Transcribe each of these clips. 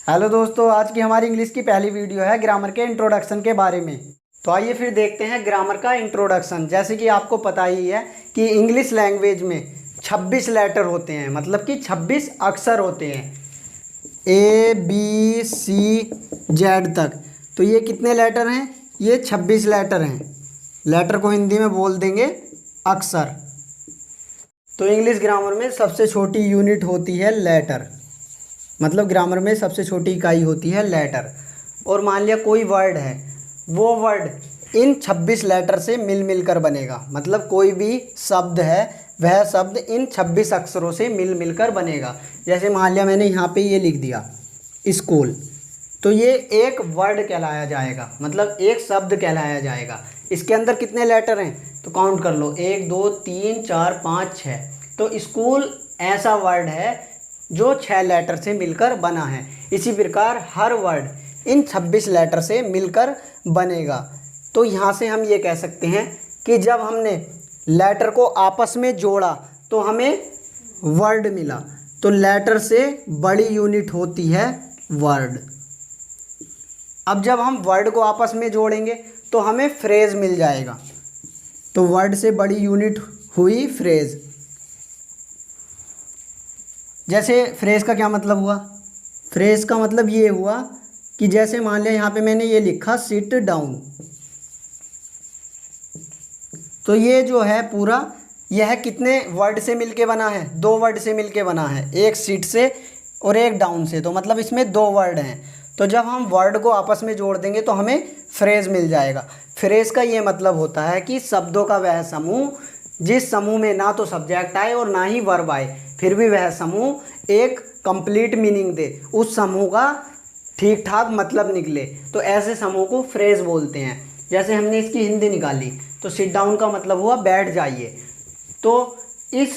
Hello दोस्तों, आज की हमारी इंग्लिश की पहली वीडियो है ग्रामर के इंट्रोडक्शन के बारे में। तो आइए फिर देखते हैं ग्रामर का इंट्रोडक्शन। जैसे कि आपको पता ही है कि इंग्लिश लैंग्वेज में 26 लेटर होते हैं, मतलब कि 26 अक्षर होते हैं, ABCZ तक। तो ये कितने लेटर हैं? ये 26 लेटर हैं। लेटर को हिंदी में बोल देंगे अक्षर। तो इंग्लिश ग्रामर में सबसे छोटी यूनिट होती है लेटर, मतलब ग्रामर में सबसे छोटी इकाई होती है लेटर। और मान लिया कोई वर्ड है, वो वर्ड इन 26 लेटर से मिल कर बनेगा। मतलब कोई भी शब्द है, वह शब्द इन 26 अक्षरों से मिल कर बनेगा। जैसे मान लिया मैंने यहाँ पे ये लिख दिया स्कूल, तो ये एक वर्ड कहलाया जाएगा, मतलब एक शब्द कहलाया जाएगा। इसके अंदर कितने लेटर हैं तो काउंट कर लो, 1 2 3 4 5 6। तो स्कूल ऐसा वर्ड है जो 6 लेटर से मिलकर बना है। इसी प्रकार हर वर्ड इन 26 लेटर से मिलकर बनेगा। तो यहाँ से हम ये कह सकते हैं कि जब हमने लेटर को आपस में जोड़ा तो हमें वर्ड मिला। तो लेटर से बड़ी यूनिट होती है वर्ड। अब जब हम वर्ड को आपस में जोड़ेंगे तो हमें फ्रेज मिल जाएगा। तो वर्ड से बड़ी यूनिट हुई फ्रेज। जैसे फ्रेज का क्या मतलब हुआ? फ्रेज का मतलब ये हुआ कि जैसे मान लिया यहाँ पे मैंने ये लिखा सिट डाउन, तो ये जो है पूरा यह कितने वर्ड से मिलके बना है? 2 वर्ड से मिलके बना है, एक सिट से और एक डाउन से। तो मतलब इसमें 2 वर्ड हैं। तो जब हम वर्ड को आपस में जोड़ देंगे तो हमें फ्रेज मिल जाएगा। फ्रेज का ये मतलब होता है कि शब्दों का वह समूह जिस समूह में ना तो सब्जेक्ट आए और ना ही वर्ब आए, फिर भी वह समूह एक कंप्लीट मीनिंग दे, उस समूह का ठीक ठाक मतलब निकले, तो ऐसे समूह को फ्रेज बोलते हैं। जैसे हमने इसकी हिंदी निकाली तो सिट डाउन का मतलब हुआ बैठ जाइए। तो इस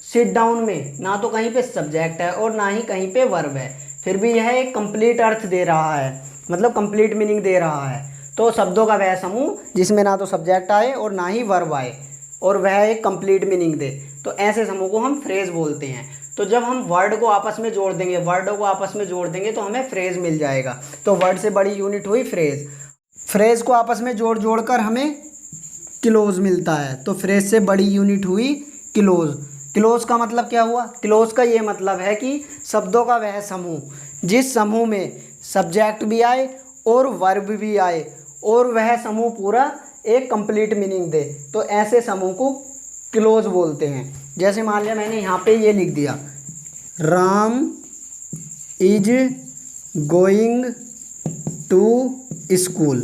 सिट डाउन में ना तो कहीं पे सब्जेक्ट है और ना ही कहीं पे वर्ब है, फिर भी यह एक कंप्लीट अर्थ दे रहा है, मतलब कंप्लीट मीनिंग दे रहा है। तो शब्दों का वह समूह जिसमें ना तो सब्जेक्ट आए और ना ही वर्ब आए और वह एक कंप्लीट मीनिंग दे, तो ऐसे समूह को हम फ्रेज बोलते हैं। तो जब हम वर्ड को आपस में जोड़ देंगे, वर्डों को आपस में जोड़ देंगे तो हमें फ्रेज मिल जाएगा। तो वर्ड से बड़ी यूनिट हुई फ्रेज। फ्रेज को आपस में जोड़ कर हमें क्लोज मिलता है। तो फ्रेज से बड़ी यूनिट हुई क्लोज। क्लोज का मतलब क्या हुआ? क्लोज का ये मतलब है कि शब्दों का वह समूह जिस समूह में सब्जेक्ट भी आए और वर्ब भी आए और वह समूह पूरा एक कंप्लीट मीनिंग दे, तो ऐसे समूह को क्लोज बोलते हैं। जैसे मान लिया मैंने यहाँ पे ये लिख दिया, Ram is going to school,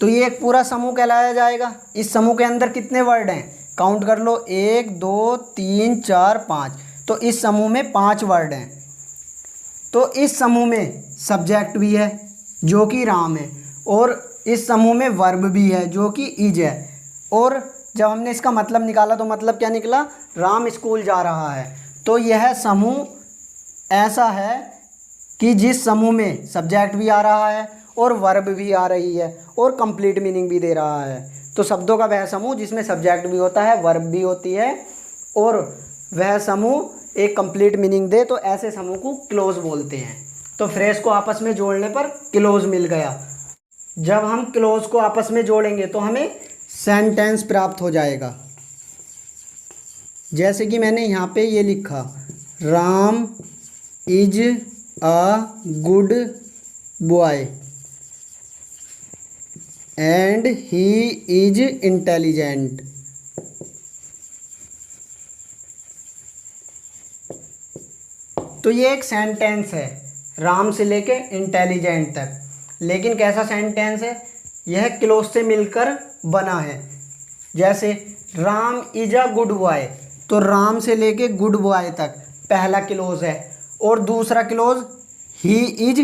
तो ये एक पूरा समूह कहलाया जाएगा। इस समूह के अंदर कितने वर्ड हैं काउंट कर लो, 1 2 3 4 5। तो इस समूह में 5 वर्ड हैं। तो इस समूह में सब्जेक्ट भी है जो कि राम है, और इस समूह में वर्ब भी है जो कि इज है। और जब हमने इसका मतलब निकाला तो मतलब क्या निकला? राम स्कूल जा रहा है। तो यह समूह ऐसा है कि जिस समूह में सब्जेक्ट भी आ रहा है और वर्ब भी आ रही है और कंप्लीट मीनिंग भी दे रहा है। तो शब्दों का वह समूह जिसमें सब्जेक्ट भी होता है, वर्ब भी होती है और वह समूह एक कंप्लीट मीनिंग दे, तो ऐसे समूह को क्लोज बोलते हैं। तो फ्रेज को आपस में जोड़ने पर क्लोज मिल गया। जब हम क्लोज को आपस में जोड़ेंगे तो हमें सेंटेंस प्राप्त हो जाएगा। जैसे कि मैंने यहाँ पे ये लिखा, Ram is a good boy and he is intelligent. तो ये एक सेंटेंस है राम से लेके इंटेलिजेंट तक। लेकिन कैसा सेंटेंस है? यह क्लोज से मिलकर बना है। जैसे Ram is a good boy, तो राम से लेके गुड बॉय तक पहला क्लोज है, और दूसरा क्लोज ही इज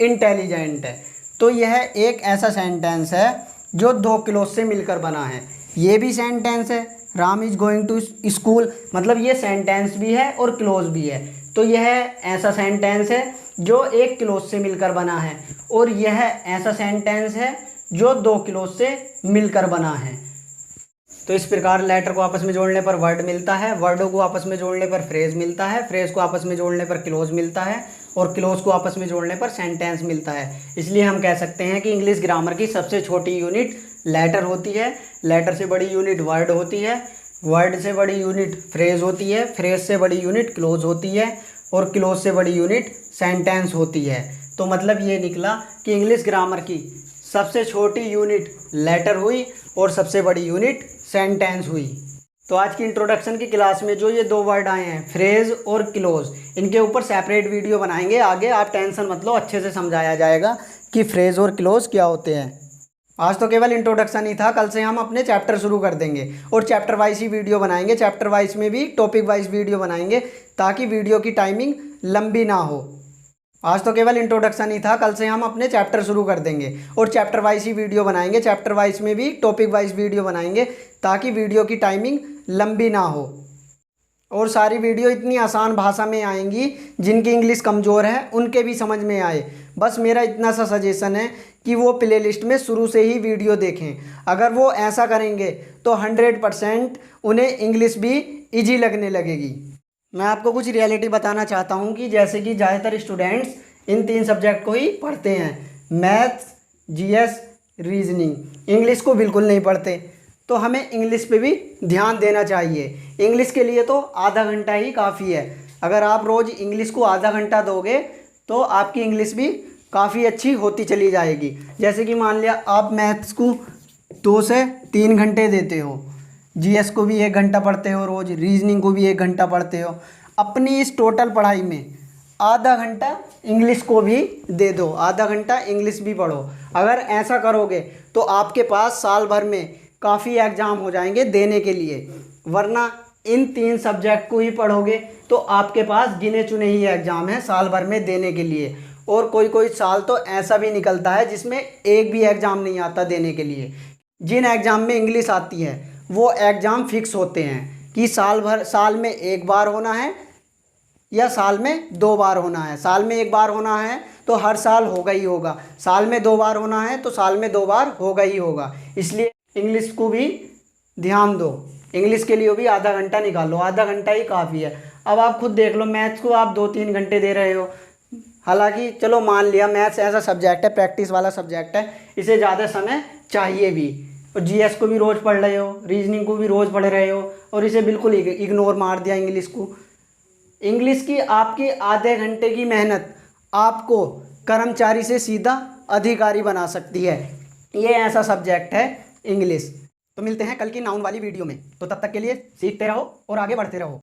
इंटेलिजेंट है। तो यह एक ऐसा सेंटेंस है जो 2 क्लोज से मिलकर बना है। ये भी सेंटेंस है, Ram is going to school, मतलब ये सेंटेंस भी है और क्लोज भी है। तो यह ऐसा सेंटेंस है जो एक क्लोज से मिलकर बना है, और यह ऐसा सेंटेंस है जो 2 क्लोज से मिलकर बना है। तो इस प्रकार लेटर को आपस में जोड़ने पर वर्ड मिलता है, वर्डों को आपस में जोड़ने पर फ्रेज मिलता है, फ्रेज को आपस में जोड़ने पर क्लोज मिलता है और क्लोज को आपस में जोड़ने पर सेंटेंस मिलता है। इसलिए हम कह सकते हैं कि इंग्लिश ग्रामर की सबसे छोटी यूनिट लेटर होती है, लेटर से बड़ी यूनिट वर्ड होती है, वर्ड से बड़ी यूनिट फ्रेज होती है, फ्रेज से बड़ी यूनिट क्लोज होती है और क्लोज से बड़ी यूनिट सेंटेंस होती है। तो मतलब ये निकला कि इंग्लिश ग्रामर की सबसे छोटी यूनिट लेटर हुई और सबसे बड़ी यूनिट सेंटेंस हुई। तो आज की इंट्रोडक्शन की क्लास में जो ये दो वर्ड आए हैं फ्रेज और क्लोज, इनके ऊपर सेपरेट वीडियो बनाएंगे। आगे आप टेंशन मत लो, अच्छे से समझाया जाएगा कि फ्रेज और क्लोज क्या होते हैं। आज तो केवल इंट्रोडक्शन ही था, कल से हम अपने चैप्टर शुरू कर देंगे और चैप्टर वाइज ही वीडियो बनाएंगे। चैप्टर वाइज में भी टॉपिक वाइज वीडियो बनाएंगे ताकि वीडियो की टाइमिंग लंबी ना हो। आज तो केवल इंट्रोडक्शन ही था, कल से हम अपने चैप्टर शुरू कर देंगे और चैप्टर वाइज ही वीडियो बनाएंगे। चैप्टर वाइज में भी टॉपिक वाइज वीडियो बनाएंगे ताकि वीडियो की टाइमिंग लंबी ना हो। और सारी वीडियो इतनी आसान भाषा में आएंगी, जिनकी इंग्लिश कमज़ोर है उनके भी समझ में आए। बस मेरा इतना सा सजेशन है कि वो प्ले लिस्ट में शुरू से ही वीडियो देखें। अगर वो ऐसा करेंगे तो 100% उन्हें इंग्लिश भी ईजी लगने लगेगी। मैं आपको कुछ रियलिटी बताना चाहता हूँ कि जैसे कि ज़्यादातर स्टूडेंट्स इन 3 सब्जेक्ट को ही पढ़ते हैं, मैथ्स, जीएस, रीजनिंग। इंग्लिश को बिल्कुल नहीं पढ़ते। तो हमें इंग्लिश पे भी ध्यान देना चाहिए। इंग्लिश के लिए तो आधा घंटा ही काफ़ी है। अगर आप रोज़ इंग्लिश को आधा घंटा दोगे तो आपकी इंग्लिश भी काफ़ी अच्छी होती चली जाएगी। जैसे कि मान लिया आप मैथ्स को 2 से 3 घंटे देते हो, जीएस को भी 1 घंटा पढ़ते हो रोज़, रीजनिंग को भी 1 घंटा पढ़ते हो। अपनी इस टोटल पढ़ाई में आधा घंटा इंग्लिश को भी दे दो, आधा घंटा इंग्लिश भी पढ़ो। अगर ऐसा करोगे तो आपके पास साल भर में काफ़ी एग्ज़ाम हो जाएंगे देने के लिए। वरना इन 3 सब्जेक्ट को ही पढ़ोगे तो आपके पास गिने चुने ही एग्ज़ाम हैं साल भर में देने के लिए। और कोई साल तो ऐसा भी निकलता है जिसमें एक भी एग्ज़ाम नहीं आता देने के लिए। जिन एग्ज़ाम में इंग्लिश आती है वो एग्ज़ाम फिक्स होते हैं कि साल में 1 बार होना है या साल में 2 बार होना है। साल में 1 बार होना है तो हर साल होगा ही होगा, साल में 2 बार होना है तो साल में 2 बार होगा ही होगा। इसलिए इंग्लिश को भी ध्यान दो, इंग्लिश के लिए भी आधा घंटा निकालो, आधा घंटा ही काफ़ी है। अब आप खुद देख लो, मैथ्स को आप 2-3 घंटे दे रहे हो। हालांकि चलो मान लिया मैथ्स ऐसा सब्जेक्ट है, प्रैक्टिस वाला सब्जेक्ट है, इसे ज़्यादा समय चाहिए भी। और जीएस को भी रोज़ पढ़ रहे हो, रीजनिंग को भी रोज़ पढ़ रहे हो और इसे बिल्कुल इग्नोर मार दिया इंग्लिश को। इंग्लिश की आपकी आधे घंटे की मेहनत आपको कर्मचारी से सीधा अधिकारी बना सकती है। ये ऐसा सब्जेक्ट है इंग्लिश। तो मिलते हैं कल की नाउन वाली वीडियो में। तो तब तक के लिए सीखते रहो और आगे बढ़ते रहो।